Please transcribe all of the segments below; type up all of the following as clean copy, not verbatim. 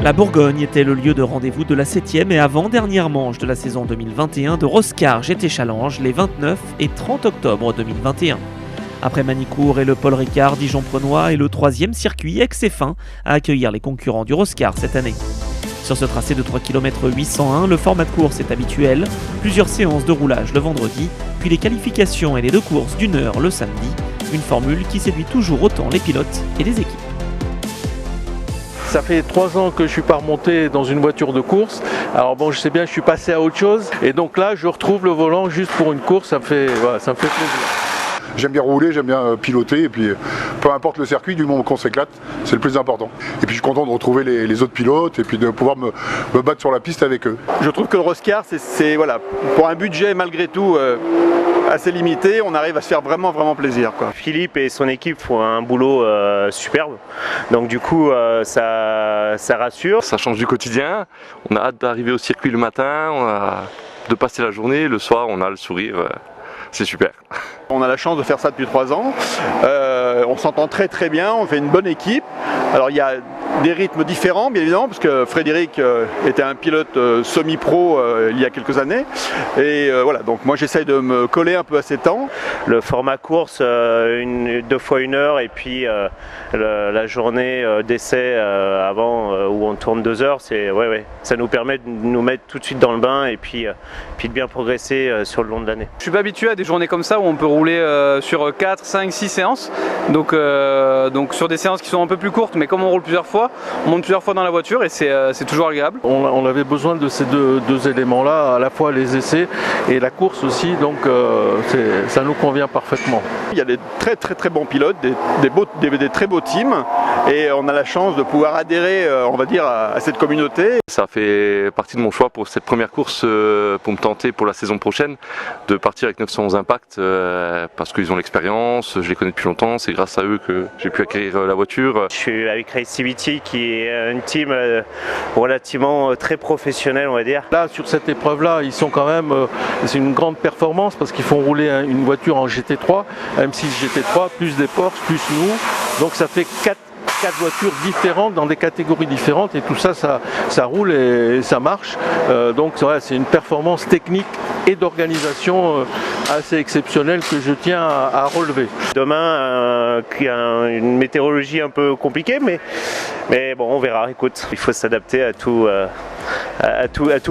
La Bourgogne était le lieu de rendez-vous de la 7e et avant-dernière manche de la saison 2021 de Roscar GT Challenge les 29 et 30 octobre 2021. Après Manicourt et le Paul Ricard, Dijon-Prenois est le 3e circuit ex-F1 à accueillir les concurrents du Roscar cette année. Sur ce tracé de 3 km 801, le format de course est habituel, plusieurs séances de roulage le vendredi, puis les qualifications et les 2 courses d'1 heure le samedi, une formule qui séduit toujours autant les pilotes et les équipes. Ça fait 3 ans que je ne suis pas remonté dans une voiture de course. Alors bon, je sais bien, je suis passé à autre chose. Et donc là, je retrouve le volant juste pour une course, ça me fait plaisir. J'aime bien rouler, j'aime bien piloter, et puis peu importe le circuit, du moment qu'on s'éclate, c'est le plus important. Et puis je suis content de retrouver les autres pilotes et puis de pouvoir me battre sur la piste avec eux. Je trouve que le Roscar, c'est voilà, pour un budget malgré tout assez limité, on arrive à se faire vraiment plaisir, quoi. Philippe et son équipe font un boulot superbe, donc du coup ça rassure. Ça change du quotidien, on a hâte d'arriver au circuit le matin, on a de passer la journée, le soir on a le sourire, c'est super. On a la chance de faire ça depuis 3 ans, on s'entend très bien, on fait une bonne équipe. Alors il y a des rythmes différents bien évidemment, parce que Frédéric était un pilote semi-pro il y a quelques années. Et voilà, donc moi j'essaye de me coller un peu à ces temps. Le format course, 2 fois 1 heure, et puis la journée d'essai avant où on tourne 2 heures, ça nous permet de nous mettre tout de suite dans le bain et puis de bien progresser sur le long de l'année. Je suis pas habitué à des journées comme ça où on peut rouler sur 4, 5, 6 séances, donc sur des séances qui sont un peu plus courtes, mais comme on roule plusieurs fois, on monte plusieurs fois dans la voiture et c'est toujours agréable. On avait besoin de ces deux éléments-là, à la fois les essais et la course aussi, donc ça nous convient parfaitement. Il y a des très bons pilotes, des très beaux teams, et on a la chance de pouvoir adhérer, on va dire, à cette communauté. Ça fait partie de mon choix pour cette première course, pour me tenter pour la saison prochaine, de partir avec 911 Impact, parce qu'ils ont l'expérience, je les connais depuis longtemps, c'est grâce à eux que j'ai pu acquérir la voiture. Je suis avec Racivity qui est une team relativement très professionnelle, on va dire. Là, sur cette épreuve-là, ils sont quand même, c'est une grande performance parce qu'ils font rouler une voiture en GT3, M6 GT3, plus des Porsche, plus nous, donc ça fait 4 voitures différentes dans des catégories différentes, et tout ça, ça roule et ça marche. Donc c'est une performance technique et d'organisation assez exceptionnelle que je tiens à relever. Demain, il y a une météorologie un peu compliquée, mais bon, on verra. Écoute, il faut s'adapter à tout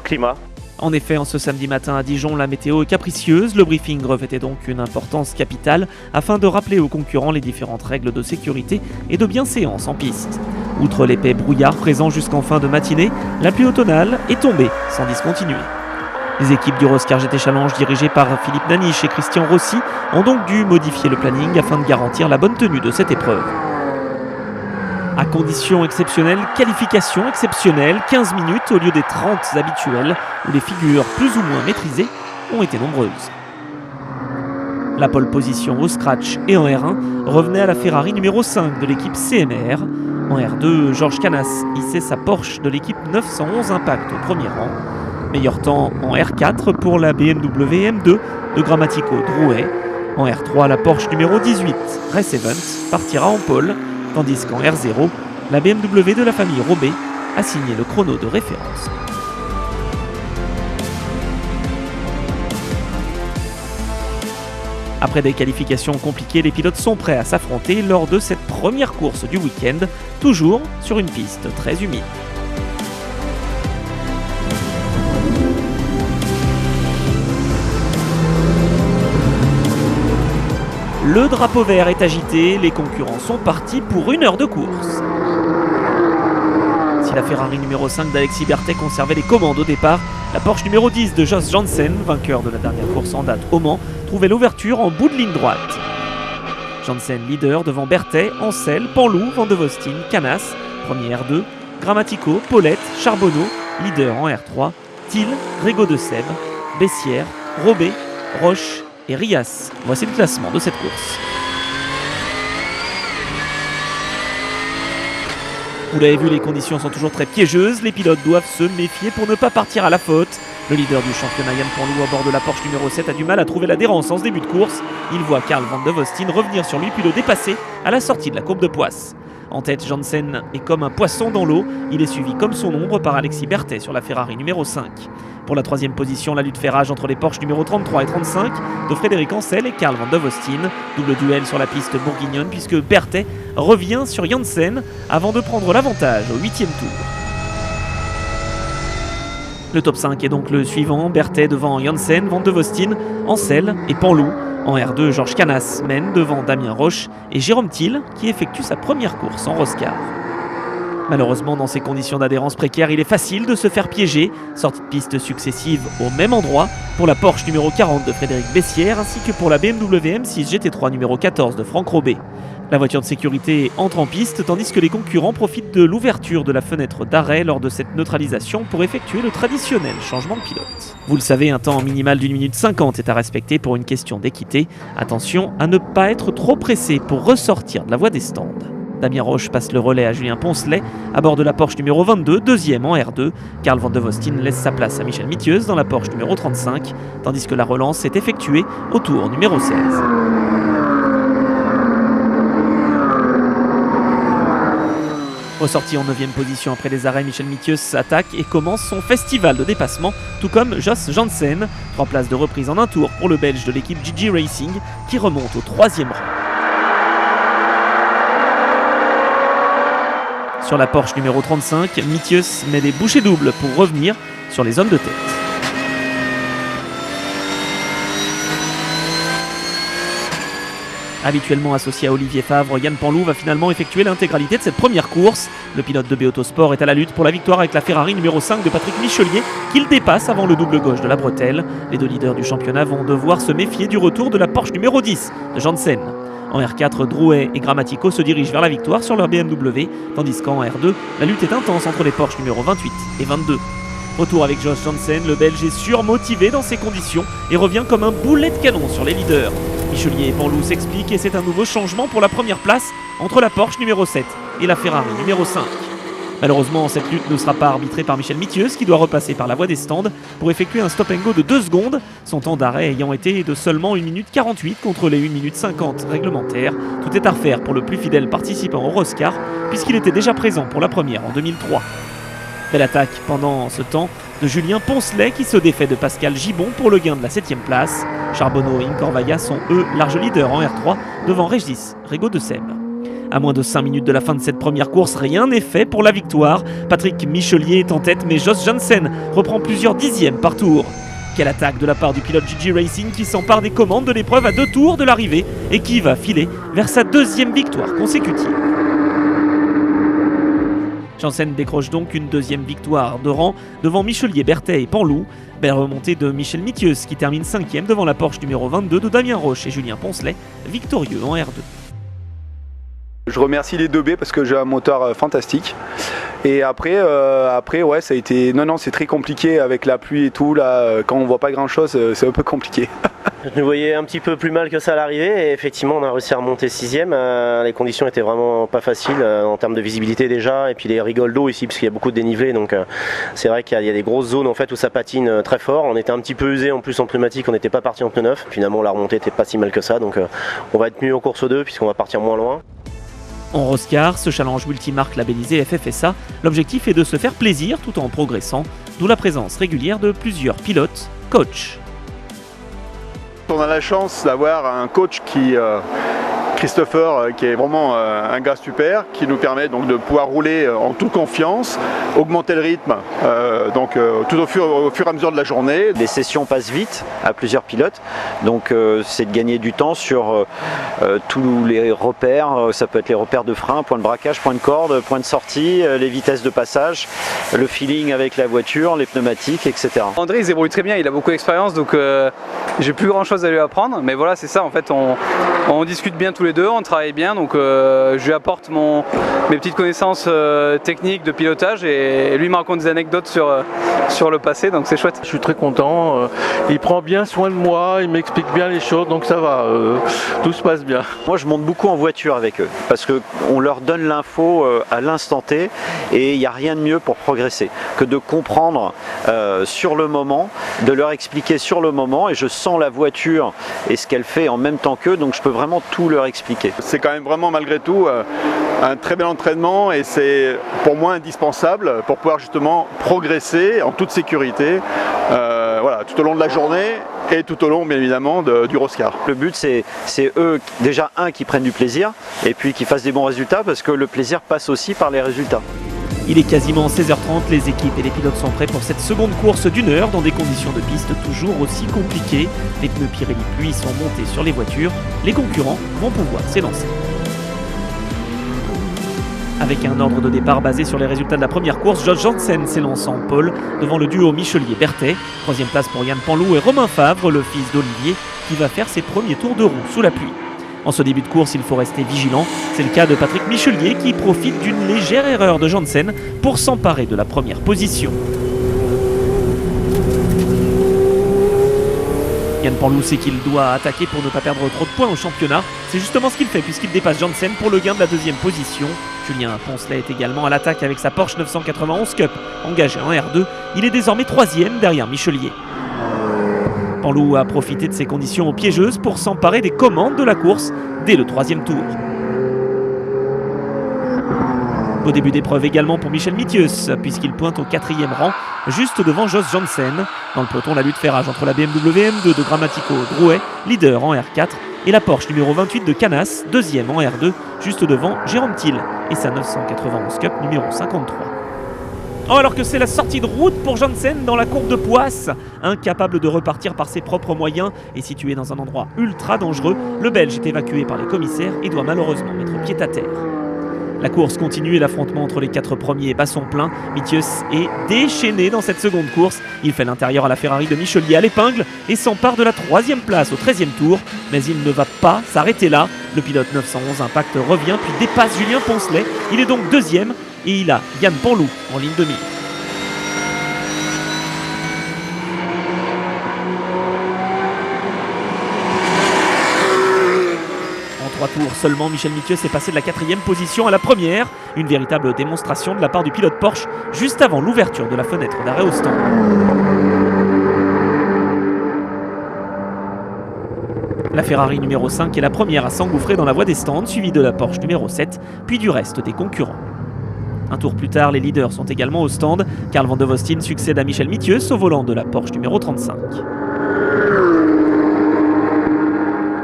climat. En effet, en ce samedi matin à Dijon, la météo est capricieuse. Le briefing revêtait donc une importance capitale afin de rappeler aux concurrents les différentes règles de sécurité et de bienséance en piste. Outre l'épais brouillard présent jusqu'en fin de matinée, la pluie automnale est tombée sans discontinuer. Les équipes du Roscar GT Challenge dirigées par Philippe Naniche et Christian Rossi ont donc dû modifier le planning afin de garantir la bonne tenue de cette épreuve. À conditions exceptionnelles, qualification exceptionnelle, 15 minutes au lieu des 30 habituelles, où les figures plus ou moins maîtrisées ont été nombreuses. La pole position au scratch et en R1 revenait à la Ferrari numéro 5 de l'équipe CMR. En R2, Georges Canas hissait sa Porsche de l'équipe 911 Impact au premier rang. Meilleur temps en R4 pour la BMW M2 de Grammatico Drouet. En R3, la Porsche numéro 18, Race Event, partira en pole, tandis qu'en R0, la BMW de la famille Robé a signé le chrono de référence. Après des qualifications compliquées, les pilotes sont prêts à s'affronter lors de cette première course du week-end, toujours sur une piste très humide. Le drapeau vert est agité, les concurrents sont partis pour 1 heure de course. Si la Ferrari numéro 5 d'Alexis Berthet conservait les commandes au départ, la Porsche numéro 10 de Jos Janssen, vainqueur de la dernière course en date au Mans, trouvait l'ouverture en bout de ligne droite. Janssen leader devant Berthet, Ancel, Panlou, Van de Vostin, Canas, premier R2, Grammatico, Paulette, Charbonneau, leader en R3, Thiel, Régaud de Sèvres, Bessières, Robé, Roche et Rias. Voici le classement de cette course. Vous l'avez vu, les conditions sont toujours très piégeuses. Les pilotes doivent se méfier pour ne pas partir à la faute. Le leader du championnat Yann Panlou à bord de la Porsche numéro 7 a du mal à trouver l'adhérence en ce début de course. Il voit Karl Van de Vostin revenir sur lui puis le dépasser à la sortie de la courbe de Poisse. En tête, Janssen est comme un poisson dans l'eau. Il est suivi comme son ombre par Alexis Berthet sur la Ferrari numéro 5. Pour la troisième position, la lutte fait rage entre les Porsche numéro 33 et 35 de Frédéric Ancel et Carl Van de Vostin. Double duel sur la piste bourguignonne puisque Berthet revient sur Janssen avant de prendre l'avantage au 8e tour. Le top 5 est donc le suivant, Berthet devant Janssen, Van de Vostin, Ancel et Panlou. En R2, Georges Canas mène devant Damien Roche et Jérôme Thiel qui effectue sa première course en Roscar. Malheureusement, dans ces conditions d'adhérence précaires, il est facile de se faire piéger. Sortie de piste successive au même endroit pour la Porsche numéro 40 de Frédéric Bessières ainsi que pour la BMW M6 GT3 numéro 14 de Franck Robet. La voiture de sécurité entre en piste tandis que les concurrents profitent de l'ouverture de la fenêtre d'arrêt lors de cette neutralisation pour effectuer le traditionnel changement de pilote. Vous le savez, un temps minimal d'1 minute 50 est à respecter pour une question d'équité. Attention à ne pas être trop pressé pour ressortir de la voie des stands. Damien Roche passe le relais à Julien Poncelet à bord de la Porsche numéro 22, deuxième en R2. Carl Van de Vostin laisse sa place à Michel Mitieuse dans la Porsche numéro 35, tandis que la relance est effectuée au tour numéro 16. Ressorti en 9e position après les arrêts, Michel Mitieuse s'attaque et commence son festival de dépassement, tout comme Jos Janssen. 3 places de reprise en un tour pour le Belge de l'équipe GG Racing qui remonte au 3e rang. Sur la Porsche numéro 35, Mitieuse met des bouchées doubles pour revenir sur les hommes de tête. Habituellement associé à Olivier Favre, Yann Panlou va finalement effectuer l'intégralité de cette première course. Le pilote de B-Autosport est à la lutte pour la victoire avec la Ferrari numéro 5 de Patrick Michelier qu'il dépasse avant le double gauche de la bretelle. Les deux leaders du championnat vont devoir se méfier du retour de la Porsche numéro 10 de Janssen. En R4, Drouet et Grammatico se dirigent vers la victoire sur leur BMW, tandis qu'en R2, la lutte est intense entre les Porsche numéro 28 et 22. Retour avec Jos Janssen, le Belge est surmotivé dans ces conditions et revient comme un boulet de canon sur les leaders. Michelier et Panlou s'expliquent et c'est un nouveau changement pour la première place entre la Porsche numéro 7 et la Ferrari numéro 5. Malheureusement, cette lutte ne sera pas arbitrée par Michel Mitieuse qui doit repasser par la voie des stands pour effectuer un stop and go de 2 secondes, son temps d'arrêt ayant été de seulement 1 minute 48 contre les 1 minute 50 réglementaires. Tout est à refaire pour le plus fidèle participant au Roscar puisqu'il était déjà présent pour la première en 2003. Belle attaque pendant ce temps de Julien Poncelet qui se défait de Pascal Gibon pour le gain de la 7e place. Charbonneau et Incorvaya sont eux larges leaders en R3 devant Régis Rigaud de Seb. À moins de 5 minutes de la fin de cette première course, rien n'est fait pour la victoire. Patrick Michelier est en tête mais Jos Janssen reprend plusieurs dixièmes par tour. Quelle attaque de la part du pilote GG Racing qui s'empare des commandes de l'épreuve à 2 tours de l'arrivée et qui va filer vers sa 2e victoire consécutive. Janssen décroche donc une 2e victoire de rang devant Michelier, Berthet et Panlou. Belle remontée de Michel Mitieuse qui termine 5e devant la Porsche numéro 22 de Damien Roche et Julien Poncelet, victorieux en R2. Je remercie les 2B parce que j'ai un moteur fantastique. Et après ouais, ça a été... Non, c'est très compliqué avec la pluie et tout. Là, quand on voit pas grand chose, c'est un peu compliqué. Je me voyais un petit peu plus mal que ça à l'arrivée et effectivement on a réussi à remonter 6e. Les conditions étaient vraiment pas faciles en termes de visibilité déjà et puis les rigoles d'eau ici parce qu'il y a beaucoup de dénivelé donc c'est vrai qu'il y a des grosses zones en fait où ça patine très fort. On était un petit peu usé en plus en pneumatique, on n'était pas parti en pneu neuf. Finalement la remontée n'était pas si mal que ça donc on va être mieux en course 2 puisqu'on va partir moins loin. En Roscar, ce challenge multimarque labellisé FFSA, l'objectif est de se faire plaisir tout en progressant, d'où la présence régulière de plusieurs pilotes, coachs. On a la chance d'avoir un coach Christopher, qui est vraiment un gars super, qui nous permet donc de pouvoir rouler en toute confiance, augmenter le rythme tout au fur et à mesure de la journée. Les sessions passent vite à plusieurs pilotes, donc c'est de gagner du temps sur tous les repères, ça peut être les repères de frein, point de braquage, point de corde, point de sortie, les vitesses de passage, le feeling avec la voiture, les pneumatiques, etc. André il se débrouille très bien, il a beaucoup d'expérience donc j'ai plus grand chose à lui apprendre, mais voilà c'est ça en fait, on discute bien tous les deux, on travaille bien donc je lui apporte mes petites connaissances techniques de pilotage et lui me raconte des anecdotes sur le passé donc c'est chouette. Je suis très content, il prend bien soin de moi, il m'explique bien les choses donc ça va, tout se passe bien. Moi je monte beaucoup en voiture avec eux parce qu'on leur donne l'info à l'instant T et il n'y a rien de mieux pour progresser que de comprendre sur le moment, de leur expliquer sur le moment et je sens la voiture et ce qu'elle fait en même temps qu'eux donc je peux vraiment tout leur expliquer. C'est quand même vraiment malgré tout un très bel entraînement et c'est pour moi indispensable pour pouvoir justement progresser en toute sécurité voilà, tout au long de la journée et tout au long bien évidemment du Roscar. Le but c'est eux déjà qui prennent du plaisir et puis qui fassent des bons résultats parce que le plaisir passe aussi par les résultats. Il est quasiment 16h30, les équipes et les pilotes sont prêts pour cette seconde course d'une heure dans des conditions de piste toujours aussi compliquées. Les pneus Pirelli Pluie sont montés sur les voitures, les concurrents vont pouvoir s'élancer. Avec un ordre de départ basé sur les résultats de la première course, Josh Janssen s'élance en pole devant le duo Michelier-Berthet. Troisième place pour Yann Panlou et Romain Favre, le fils d'Olivier, qui va faire ses premiers tours de roue sous la pluie. En ce début de course, il faut rester vigilant. C'est le cas de Patrick Michelier qui profite d'une légère erreur de Janssen pour s'emparer de la première position. Yann Panlou sait qu'il doit attaquer pour ne pas perdre trop de points au championnat. C'est justement ce qu'il fait puisqu'il dépasse Janssen pour le gain de la deuxième position. Julien Poncelet est également à l'attaque avec sa Porsche 991 Cup engagée en R2. Il est désormais troisième derrière Michelier. Panlou a profité de ces conditions piégeuses pour s'emparer des commandes de la course dès le troisième tour. Beau début d'épreuve également pour Michel Mithius, puisqu'il pointe au 4e rang, juste devant Josh Janssen. Dans le peloton, la lutte fait rage entre la BMW M2 de Grammatico Drouet, leader en R4, et la Porsche numéro 28 de Canas, deuxième en R2, juste devant Jérôme Thiel et sa 991 Cup numéro 53. Oh, alors que c'est la sortie de route pour Janssen dans la courbe de Poisse. Incapable de repartir par ses propres moyens et situé dans un endroit ultra dangereux, le Belge est évacué par les commissaires et doit malheureusement mettre pied à terre. La course continue et l'affrontement entre les 4 premiers bat son plein. Mithius est déchaîné dans cette seconde course. Il fait l'intérieur à la Ferrari de Michelier à l'épingle et s'empare de la 3e place au 13e tour. Mais il ne va pas s'arrêter là. Le pilote 911 Impact revient puis dépasse Julien Poncelet. Il est donc deuxième et il a Yann Panlou en ligne de mire. En 3 tours seulement, Michel Mithius est passé de la 4e position à la première. Une véritable démonstration de la part du pilote Porsche juste avant l'ouverture de la fenêtre d'arrêt au stand. La Ferrari numéro 5 est la première à s'engouffrer dans la voie des stands, suivie de la Porsche numéro 7, puis du reste des concurrents. Un tour plus tard, les leaders sont également au stand. Carl Van de Vostin succède à Michel Mithius au volant de la Porsche numéro 35.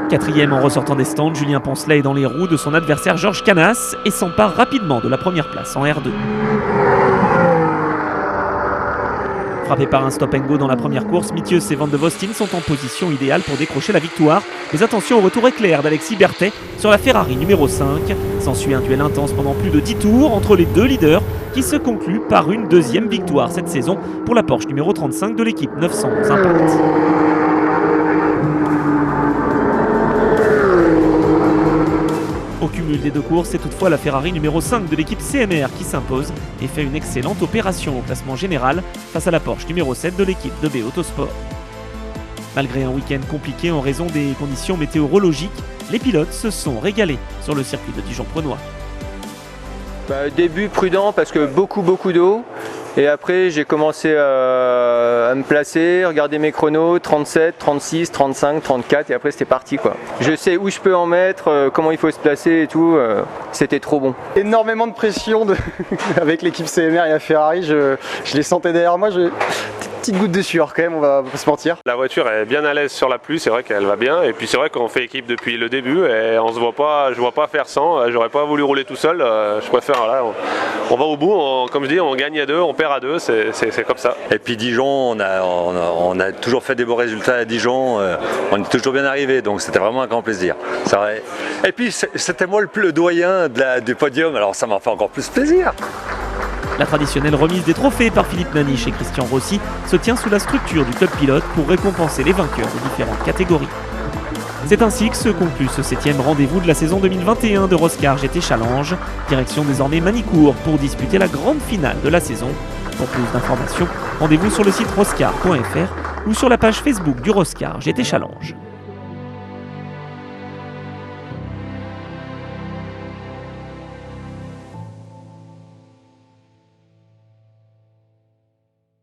4e en ressortant des stands, Julien Poncelet est dans les roues de son adversaire Georges Canas et s'empare rapidement de la première place en R2. Frappé par un stop and go dans la première course, Mithius et Van de Vostin sont en position idéale pour décrocher la victoire. Mais attention au retour éclair d'Alexis Berthet sur la Ferrari numéro 5. S'ensuit un duel intense pendant plus de 10 tours entre les deux leaders qui se conclut par une deuxième victoire cette saison pour la Porsche numéro 35 de l'équipe 911 Impact. Au cumul des deux courses, c'est toutefois la Ferrari numéro 5 de l'équipe CMR qui s'impose et fait une excellente opération au classement général face à la Porsche numéro 7 de l'équipe de B Autosport. Malgré un week-end compliqué en raison des conditions météorologiques, les pilotes se sont régalés sur le circuit de Dijon-Prenois. Début prudent parce que beaucoup d'eau. Et après j'ai commencé à me placer, regarder mes chronos, 37, 36, 35, 34 et après c'était parti quoi. Je sais où je peux en mettre, comment il faut se placer et tout, c'était trop bon. Énormément de pression avec l'équipe CMR et la Ferrari, je les sentais derrière moi. Petite goutte de sueur quand même, on va pas se mentir. La voiture est bien à l'aise sur la pluie, c'est vrai qu'elle va bien. Et puis c'est vrai qu'on fait équipe depuis le début et on se voit pas, je vois pas faire sans. J'aurais pas voulu rouler tout seul. Je préfère, voilà, on va au bout. Comme je dis, on gagne à 2, on perd à 2, c'est comme ça. Et puis Dijon, on a toujours fait des bons résultats à Dijon. On est toujours bien arrivé, donc c'était vraiment un grand plaisir. Vrai. Et puis c'était moi le doyen du podium, alors ça m'a fait encore plus plaisir. La traditionnelle remise des trophées par Philippe Naniche et Christian Rossi se tient sous la structure du club pilote pour récompenser les vainqueurs de différentes catégories. C'est ainsi que se conclut ce 7e rendez-vous de la saison 2021 de Roscar GT Challenge. Direction désormais Manicourt pour disputer la grande finale de la saison. Pour plus d'informations, rendez-vous sur le site roscar.fr ou sur la page Facebook du Roscar GT Challenge.